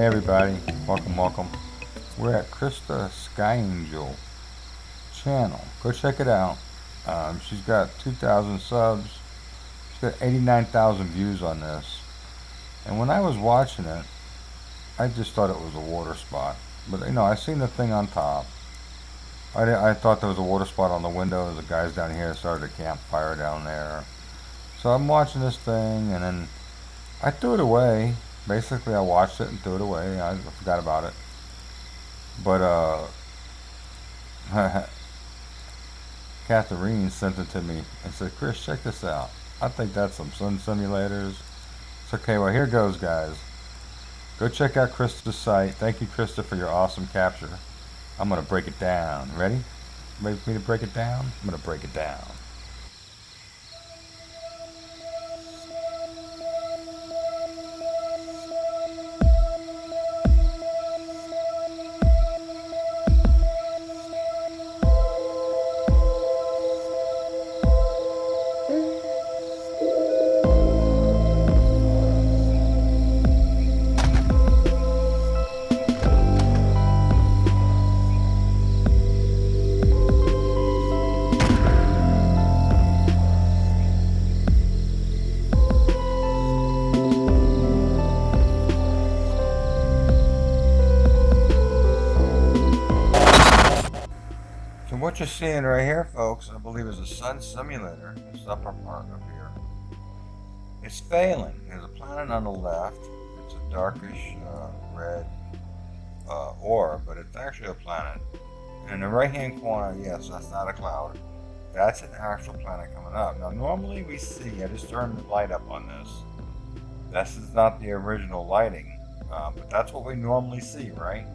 Hey everybody, welcome. We're at Krista Sky Angel channel. Go check it out. She's got 2,000 subs. She's got 89,000 views on this. And when I was watching it, I just thought it was a water spot. But I seen the thing on top. I thought there was a water spot on the window. The guys down here started a campfire down there. So I'm watching this thing, and then I threw it away. Basically, I watched it and threw it away. I forgot about it. But Catherine sent it to me and said, "Chris, check this out. I think that's some sun simulators." It's okay. Well, here goes, guys. Go check out Krista's site. Thank you, Krista, for your awesome capture. I'm gonna break it down. Ready? Ready for me to break it down? I'm gonna break it down. So what you're seeing right here, folks, I believe is a sun simulator. This upper part up here. It's failing. There's a planet on the left. It's a darkish red orb, but it's actually a planet. And in the right-hand corner, yes, that's not a cloud. That's an actual planet coming up. Now, normally we see, I just turned the light up on this. This is not the original lighting, but that's what we normally see, right?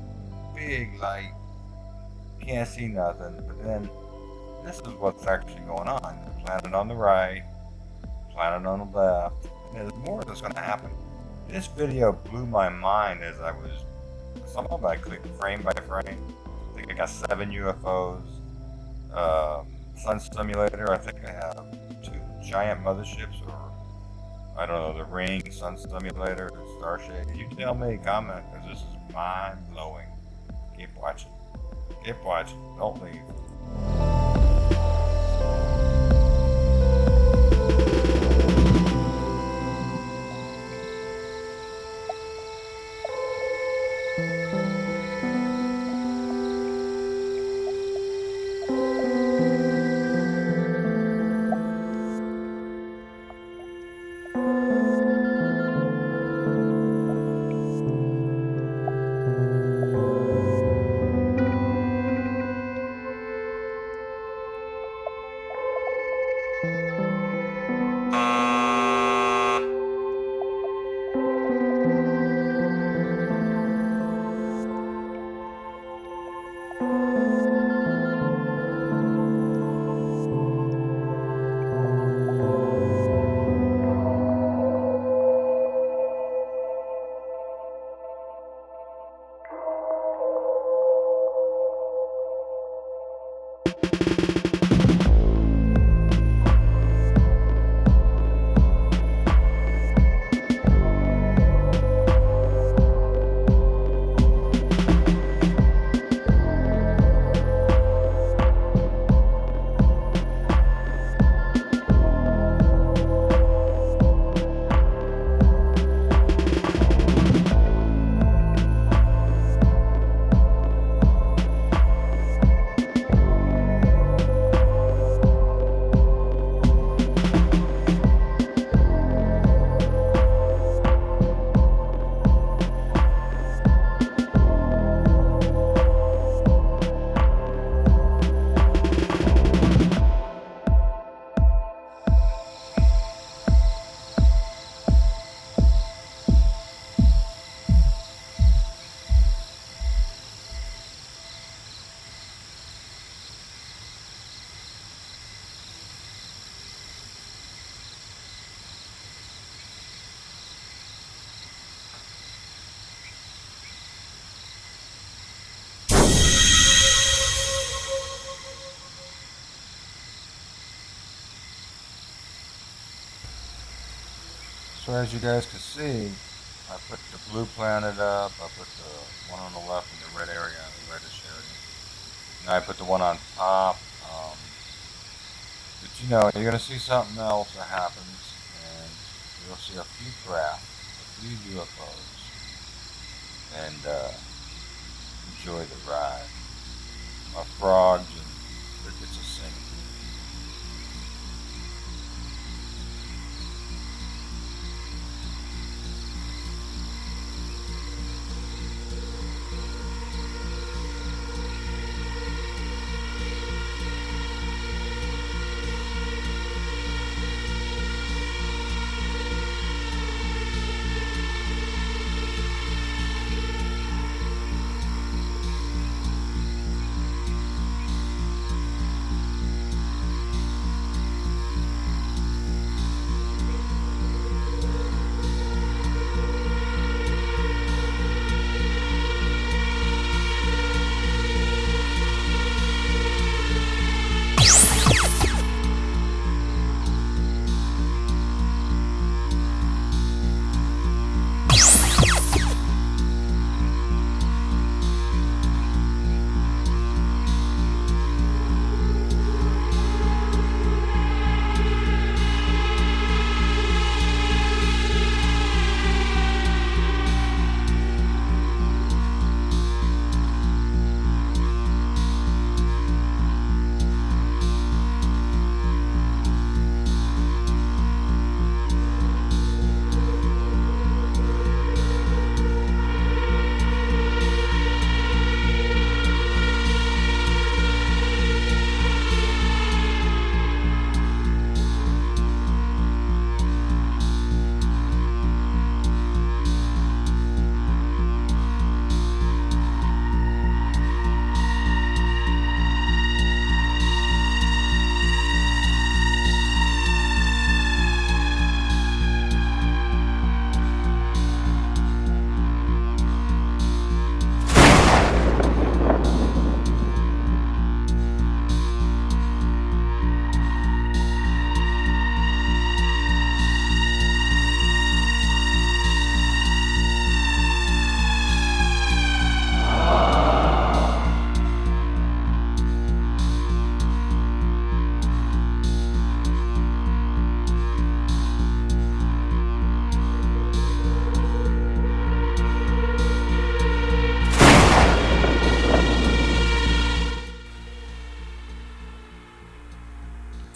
Big light. Can't see nothing, but then this is what's actually going on. The planet on the right, planet on the left, and there's more that's going to happen. This video blew my mind as I was, some of I clicked frame by frame. I think I got 7 UFOs, sun simulator, I think I have 2 giant motherships, or I don't know, the ring, sun simulator, starship. You tell me, comment, because this is mind blowing. Keep watching. Keep watching. Don't leave. So as you guys can see, I put the blue planet up, I put the one on the left in the red area, the reddish area. Now I put the one on top. But you know, you're going to see something else that happens, and you'll see a few craft, a few UFOs, and enjoy the ride. My frogs and crickets are singing.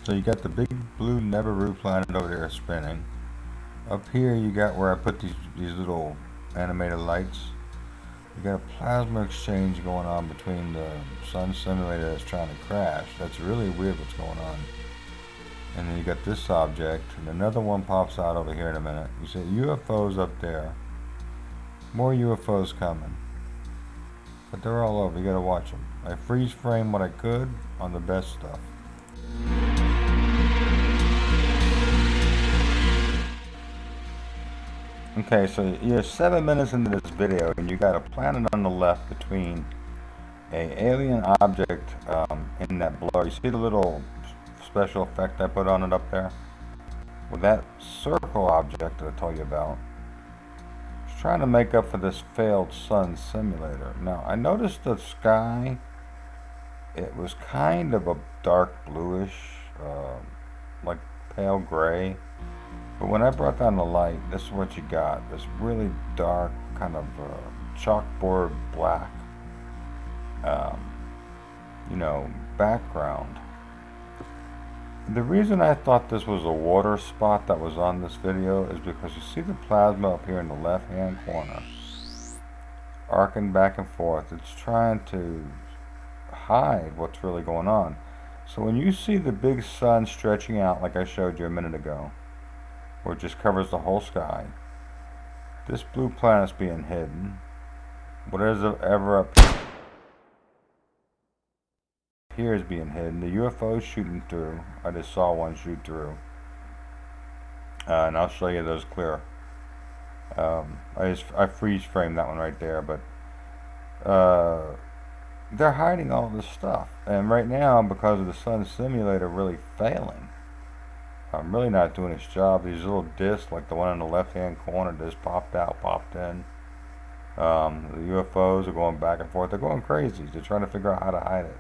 So you got the big blue Nibiru planet over there spinning. Up here you got where I put these little animated lights. You got a plasma exchange going on between the sun simulator that's trying to crash. That's really weird what's going on. And then you got this object, and another one pops out over here in a minute. You see UFOs up there. More UFOs coming. But they're all over, you gotta watch them. I freeze frame what I could on the best stuff. Okay, so you're 7 minutes into this video, and you got a planet on the left between a alien object in that blur. You see the little special effect I put on it up there? Well, that circle object that I told you about, it's trying to make up for this failed sun simulator. Now, I noticed the sky, it was kind of a dark bluish, like pale gray. But when I brought down the light, this is what you got. This really dark, kind of chalkboard black, background. The reason I thought this was a water spot that was on this video is because you see the plasma up here in the left-hand corner, arcing back and forth. It's trying to hide what's really going on. So when you see the big sun stretching out like I showed you a minute ago, where it just covers the whole sky, this blue planet's being hidden. Whatever up here is being hidden. The UFO's shooting through. I just saw one shoot through. And I'll show you those clear. I freeze framed that one right there, but they're hiding all this stuff. And right now, because of the sun simulator really failing, really not doing its job. These little discs, like the one in the left-hand corner, just popped out, popped in. The UFOs are going back and forth. They're going crazy. They're trying to figure out how to hide it,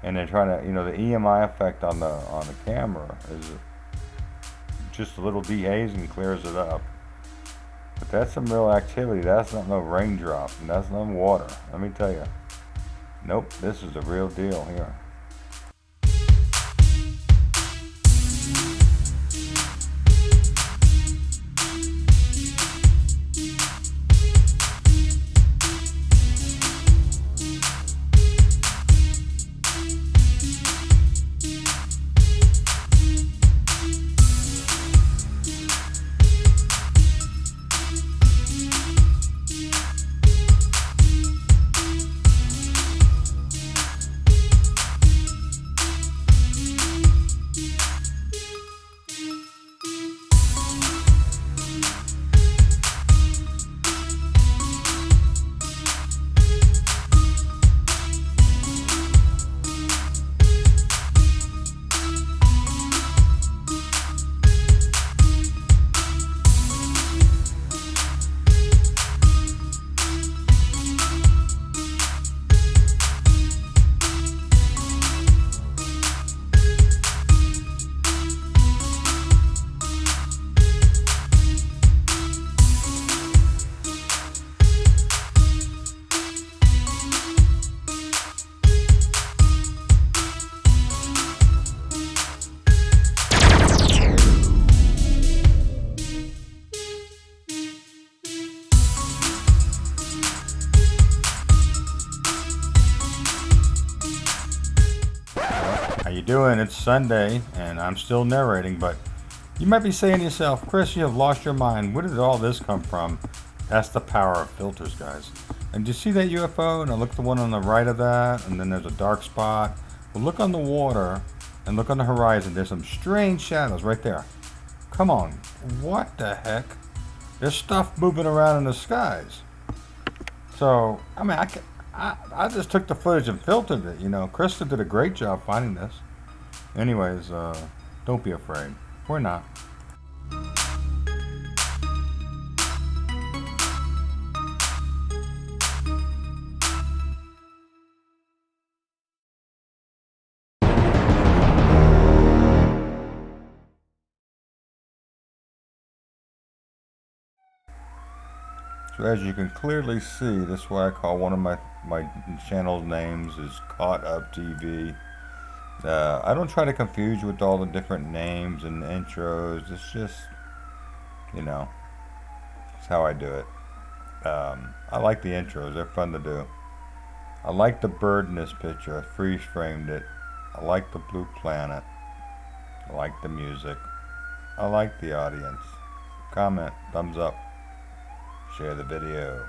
and they're trying to, the EMI effect on the camera is just a little dehazing clears it up. But that's some real activity. That's not no raindrop, and that's not water. Let me tell you. Nope, this is the real deal here. How you doing? It's Sunday, and I'm still narrating, but you might be saying to yourself, Chris, you have lost your mind. Where did all this come from? That's the power of filters, guys. And do you see that UFO? And I look at the one on the right of that, and then there's a dark spot. Well, look on the water, and look on the horizon. There's some strange shadows right there. Come on, what the heck? There's stuff moving around in the skies. So, I mean, I just took the footage and filtered it, Krista did a great job finding this. Anyways, don't be afraid. We're not. So as you can clearly see, this is what I call one of my channel names is Caught Up TV. I don't try to confuse you with all the different names and intros. It's just, it's how I do it. I like the intros. They're fun to do. I like the bird in this picture. I freeze framed it. I like the blue planet. I like the music. I like the audience. Comment, thumbs up. Share the video.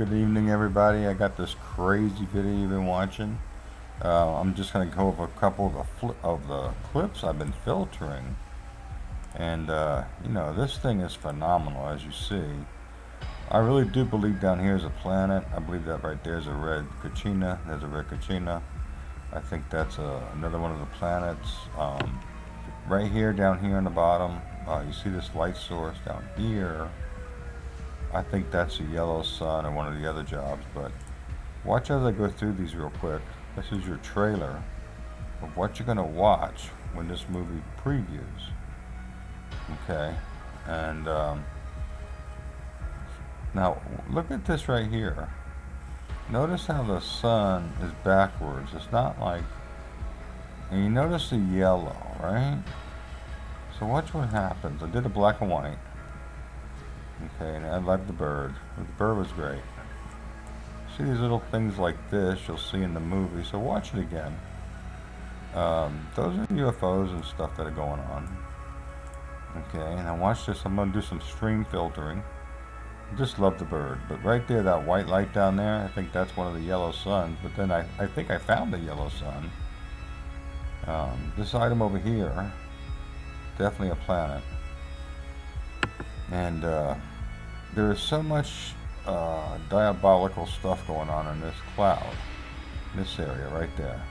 Good evening, everybody. I got this crazy video you've been watching. I'm just going to go over a couple of the clips I've been filtering. And, this thing is phenomenal, as you see. I really do believe down here is a planet. I believe that right there is a red Kachina. There's a red Kachina. I think that's another one of the planets. Right here, down here on the bottom, you see this light source down here. I think that's a yellow sun or one of the other jobs, but watch as I go through these real quick. This is your trailer of what you're going to watch when this movie previews. Okay, and now look at this right here. Notice how the sun is backwards. It's not like, and you notice the yellow, right? So watch what happens. I did a black and white. Okay, and I like the bird. The bird was great. See these little things like this you'll see in the movie, so watch it again. Those are UFOs and stuff that are going on. Okay, now watch this. I'm going to do some stream filtering. I just love the bird. But right there, that white light down there, I think that's one of the yellow suns. But then I think I found the yellow sun. This item over here, definitely a planet. And there is so much diabolical stuff going on in this cloud, this area right there.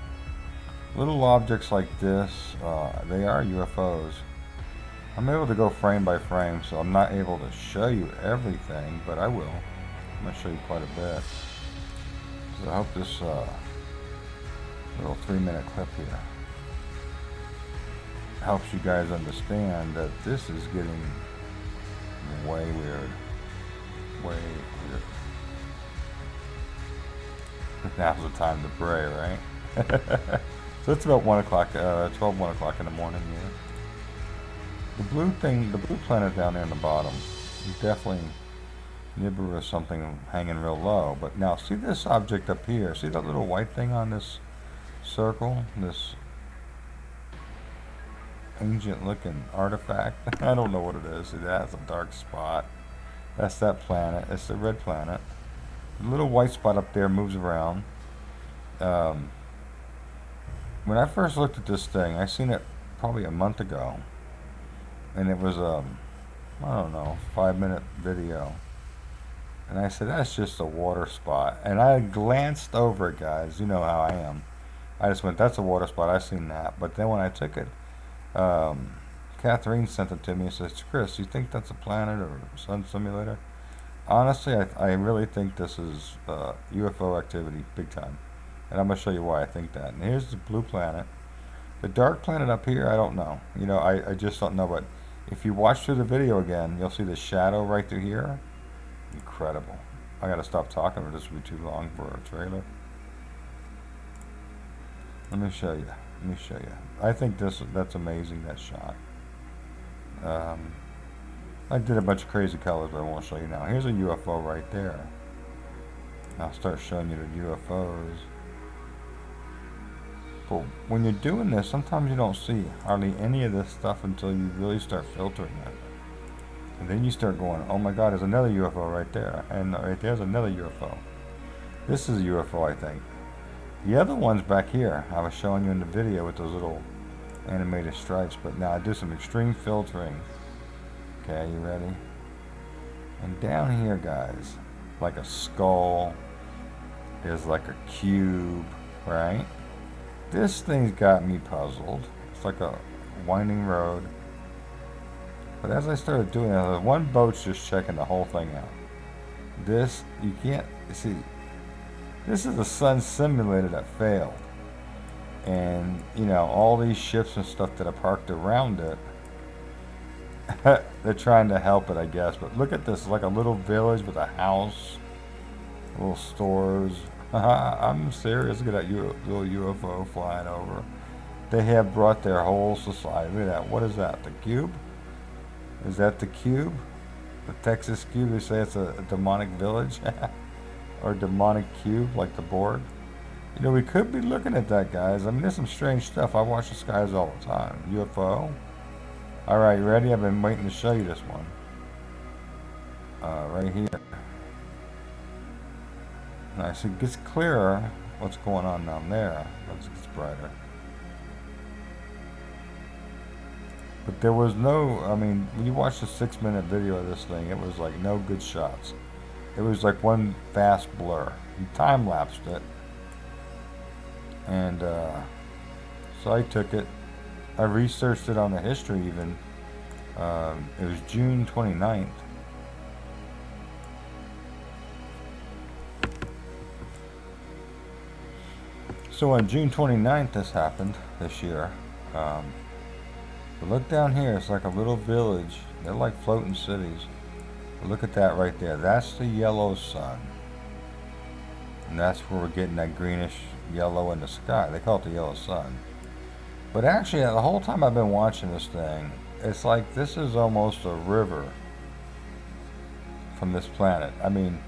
Little objects like this, they are UFOs. I'm able to go frame by frame, so I'm not able to show you everything, but I will. I'm going to show you quite a bit. So I hope this little 3-minute clip here helps you guys understand that this is getting way weird. Way weird. Now's the time to pray, right? So it's about 1 o'clock, 1 o'clock in the morning here. The blue planet down there in the bottom, definitely Nibiru is something hanging real low. But now see this object up here, see that little white thing on this circle, this ancient looking artifact? I don't know what it is. See, that has a dark spot. That's that planet. It's the red planet. The little white spot up there moves around. When I first looked at this thing, I seen it probably a month ago, and it was I don't know, 5-minute video, and I said that's just a water spot, and I glanced over it, guys. You know how I am. I just went, that's a water spot. I seen that. But then when I took it, Catherine sent it to me and says, Chris, you think that's a planet or sun simulator? Honestly, I really think this is UFO activity, big time. And I'm going to show you why I think that. And here's the blue planet. The dark planet up here, I don't know. I just don't know. But if you watch through the video again, you'll see the shadow right through here. Incredible. I got to stop talking or this will be too long for a trailer. Let me show you. I think that's amazing, that shot. I did a bunch of crazy colors, but I won't show you now. Here's a UFO right there. I'll start showing you the UFOs. But when you're doing this, sometimes you don't see hardly any of this stuff until you really start filtering it. And then you start going, oh my God, there's another UFO right there. And right there's another UFO. This is a UFO, I think. The other one's back here. I was showing you in the video with those little animated stripes. But now I do some extreme filtering. Okay, you ready? And down here, guys, like a skull, is like a cube, right? This thing's got me puzzled. It's like a winding road. But as I started doing it, one boat's just checking the whole thing out. This, you can't see. This is a sun simulator that failed. And, all these ships and stuff that are parked around it, they're trying to help it, I guess. But look at this, like a little village with a house, little stores. I'm serious. Look at that little UFO flying over. They have brought their whole society. Look at that. What is that? The cube? Is that the cube? The Texas cube? They say it's a demonic village? Or demonic cube, like the Borg? We could be looking at that, guys. I mean, there's some strange stuff. I watch the skies all the time. UFO. All right, you ready? I've been waiting to show you this one. Right here. Nice. It gets clearer what's going on down there. It gets brighter. But there was no, I mean, when you watch the 6-minute video of this thing, it was like no good shots. It was like one fast blur. He time-lapsed it. And so I took it. I researched it on the history even. It was June 29th. So on June 29th this happened this year. But look down here, it's like a little village. They're like floating cities. But look at that right there. That's the yellow sun. And that's where we're getting that greenish yellow in the sky. They call it the yellow sun. But actually, the whole time I've been watching this thing, it's like this is almost a river from this planet. I mean,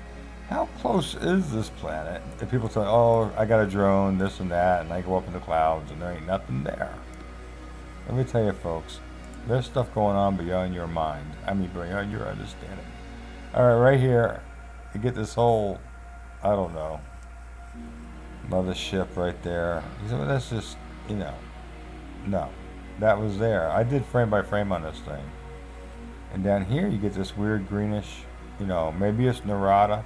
how close is this planet? If people say, oh, I got a drone, this and that, and I go up in the clouds and there ain't nothing there. Let me tell you, folks, there's stuff going on beyond your mind. I mean, beyond your understanding. All right, right here, you get this whole, I don't know, another ship right there. You say, well, that's just, you know, no, that was there. I did frame by frame on this thing. And down here, you get this weird greenish, you know, maybe it's Narada,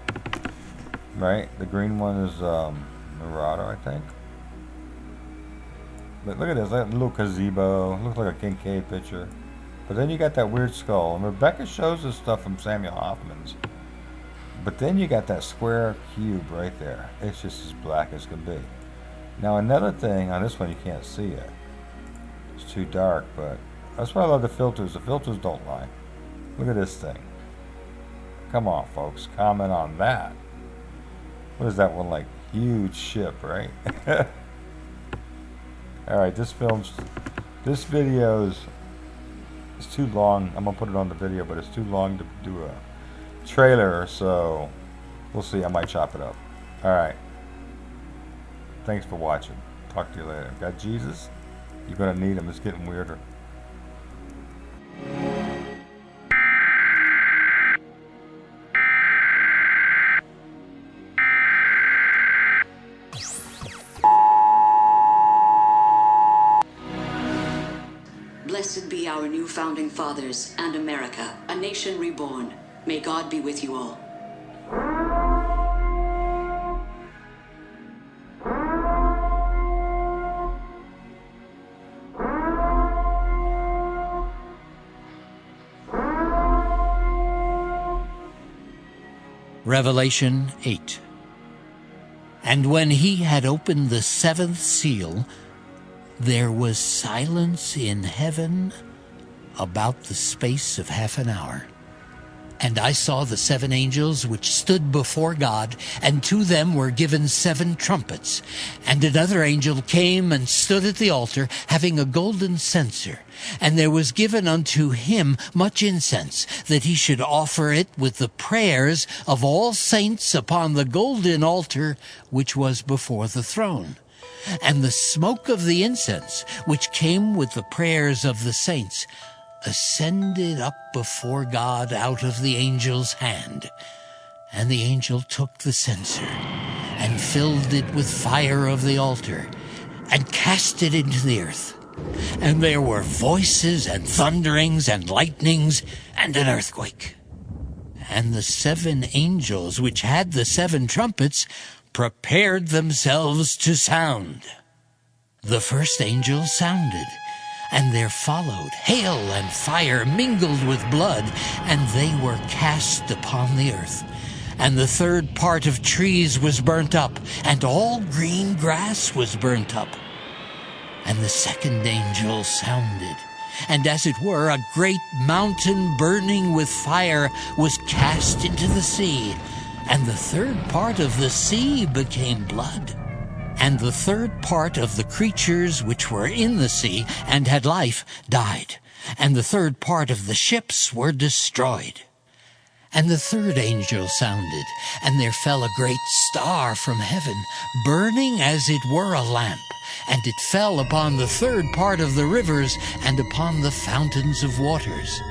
right? The green one is Narada, I think. But look at this, that little gazebo. Looks like a Kincaid picture. But then you got that weird skull. And Rebecca shows us stuff from Samuel Hoffman's. But then you got that square cube right there. It's just as black as can be. Now another thing, on this one you can't see it. It's too dark, but that's why I love the filters. The filters don't lie. Look at this thing. Come on, folks. Comment on that. What is that one like? Huge ship, right? Alright, this video is too long. I'm going to put it on the video, but it's too long to do a trailer, so we'll see. I might chop it up. Alright. Thanks for watching. Talk to you later. Got Jesus? You're going to need him. It's getting weirder. Blessed be our new founding fathers and America, a nation reborn. May God be with you all. Revelation 8. And when he had opened the 7th seal, there was silence in heaven about the space of half an hour. And I saw the 7 angels which stood before God, and to them were given 7 trumpets. And another angel came and stood at the altar, having a golden censer. And there was given unto him much incense, that he should offer it with the prayers of all saints upon the golden altar which was before the throne. And the smoke of the incense, which came with the prayers of the saints, ascended up before God out of the angel's hand. And the angel took the censer, and filled it with fire of the altar, and cast it into the earth. And there were voices, and thunderings, and lightnings, and an earthquake. And the 7 angels which had the 7 trumpets prepared themselves to sound. The first angel sounded, and there followed hail and fire mingled with blood, and they were cast upon the earth. And the third part of trees was burnt up, and all green grass was burnt up. And the second angel sounded, and as it were, a great mountain burning with fire was cast into the sea. And the third part of the sea became blood. And the third part of the creatures which were in the sea and had life died. And the third part of the ships were destroyed. And the third angel sounded, and there fell a great star from heaven, burning as it were a lamp. And it fell upon the third part of the rivers and upon the fountains of waters.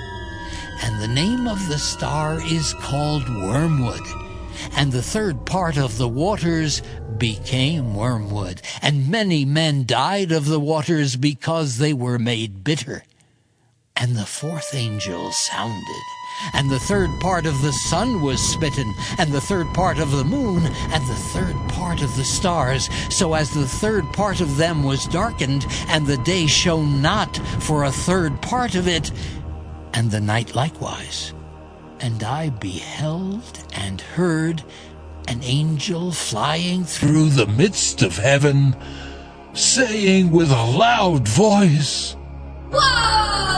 And the name of the star is called Wormwood. and the third part of the waters became wormwood, and many men died of the waters because they were made bitter. And the fourth angel sounded, and the third part of the sun was smitten, and the third part of the moon, and the third part of the stars, so as the third part of them was darkened, and the day shone not for a third part of it, and the night likewise. And I beheld and heard an angel flying through the midst of heaven, saying with a loud voice, Whoa!